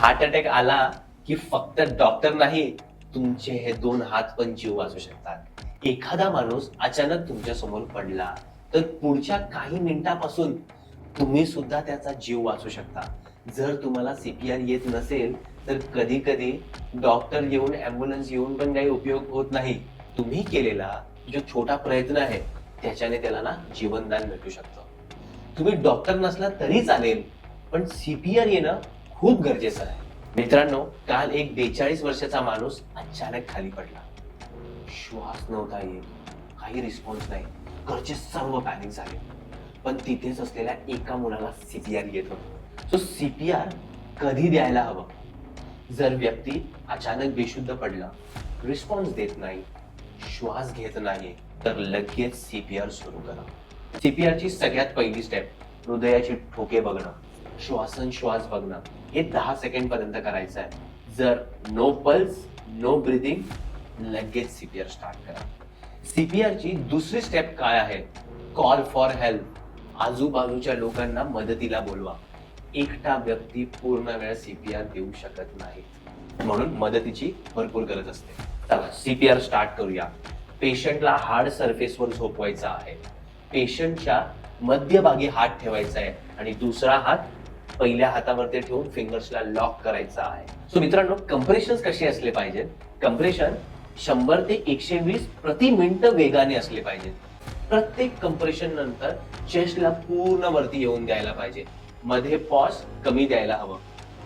Heart attack आला की फक्त डॉक्टर नाही, तुमचे हे दोन हात पण जीव वाचू शकतात. एखादा माणूस अचानक तुमच्या समोर पडला तर पुढच्या काही मिनिटापासून तुम्ही सुद्धा त्याचा जीव वाचू शकता. जर तुम्हाला सीपीआर येत नसेल तर कधी कधी डॉक्टर येऊन ऍम्ब्युलन्स येऊन पण काही उपयोग होत नाही. तुम्ही केलेला जो छोटा प्रयत्न आहे त्याच्याने त्याला ना जीवनदान भेटू शकतं. तुम्ही डॉक्टर नसला तरी चालेल, पण सीपीआर येणं खूप गरजेचं आहे. मित्रांनो, काल एक 42 वर्षाचा माणूस अचानक खाली पडला. श्वास नव्हता येत, काही रिस्पॉन्स नाही. घरचे सर्व पॅनिक झाले. पण तिथेच असलेल्या एका मुलाला सीपीआर येत होतं. सो सीपीआर कधी द्यायला हवं? जर व्यक्ती अचानक बेशुद्ध पडला, रिस्पॉन्स देत नाही, श्वास घेत नाही, तर लगेच सीपीआर सुरू करा. सीपीआरची सगळ्यात पहिली स्टेप हृदयाची ठोके बघणं, श्वासोच्छ्वास बघणं. हे 10 सेकंड पर्यंत करायचं आहे. जर नो पल्स, नो ब्रीदिंग, लगेच सीपीआर स्टार्ट करा. सीपीआरची दुसरी स्टेप काय आहे? Call for help. आजूबाजूच्या लोकांना मदतीला बोलवा. एकटा व्यक्ती पूर्ण वेळ सीपीआर देऊ शकत नाही, म्हणून मदतीची भरपूर गरज असते. चला सीपीआर स्टार्ट करूया. पेशंटला हार्ड सरफेसवर झोपवायचा आहे. पेशंटच्या मध्यभागी हात ठेवायचा आहे आणि दुसरा हात पहिल्या हातावरती ठेवून फिंगर्सला लॉक करायचा आहे. सो मित्रांनो, कंप्रेशन कसे असले पाहिजेत? कंप्रेशन 100 ते 120 प्रति मिनिट वेगाने असले पाहिजेत. प्रत्येक कंप्रेशन नंतर चेस्टला पूर्ण वरती येऊन द्यायला पाहिजे. मध्ये पॉज कमी द्यायला हवं.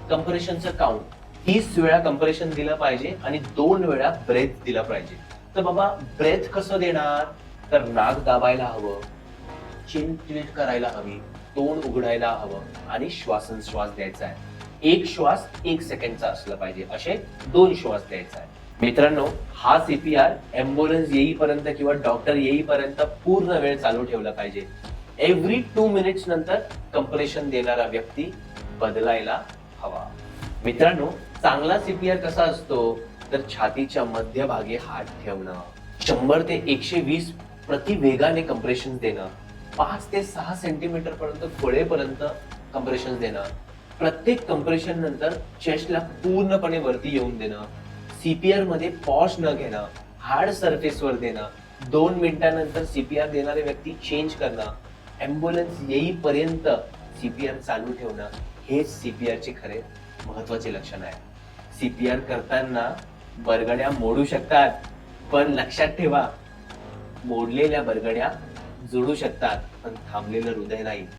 कंप्रेशनचं काउंट 30 वेळा कंप्रेशन दिलं पाहिजे आणि 2 वेळा ब्रेथ दिला पाहिजे. तर बाबा ब्रेथ कसं देणार? तर नाक दाबायला हवं, चिन टिल्ट करायला हवी, तोंड उघडायला हवं आणि श्वासोच्छ्वास द्यायचा आहे. एक श्वास 1 सेकंडचा असला पाहिजे, असे 2 श्वास द्यायचा आहे. मित्रांनो, हा सीपीआर ऍम्ब्युलन्स येईपर्यंत किंवा डॉक्टर येईपर्यंत पूर्ण वेळ चालू ठेवला पाहिजे. एव्हरी 2 मिनिट्स नंतर कंप्रेशन देणारा व्यक्ती बदलायला हवा. मित्रांनो, चांगला सीपीआर कसा असतो? तर छातीच्या मध्यभागी हात ठेवणं, 100 ते 120 प्रति वेगाने कंप्रेशन देणं, 5 ते 6 सेंटीमीटर पर्यंत खोळेपर्यंत कंप्रेशन देणं, प्रत्येक कंप्रेशन नंतर चेस्टला पूर्णपणे वरती येऊन देणं, सीपीआर मध्ये पॉज न घेणं, हार्ड सरफेसवर देणं, 2 मिनिटांनंतर सीपीआर देणारे व्यक्ती चेंज करणं, ऍम्ब्युलन्स येईपर्यंत सीपीआर चालू ठेवणं, हे सीपीआरचे खरे महत्वाचे लक्षण आहे. सीपीआर करताना बरगड्या मोडू शकतात, पण लक्षात ठेवा, मोडलेल्या बरगड्या जोडू शकतात, पण थांबलेलं हृदय नाही.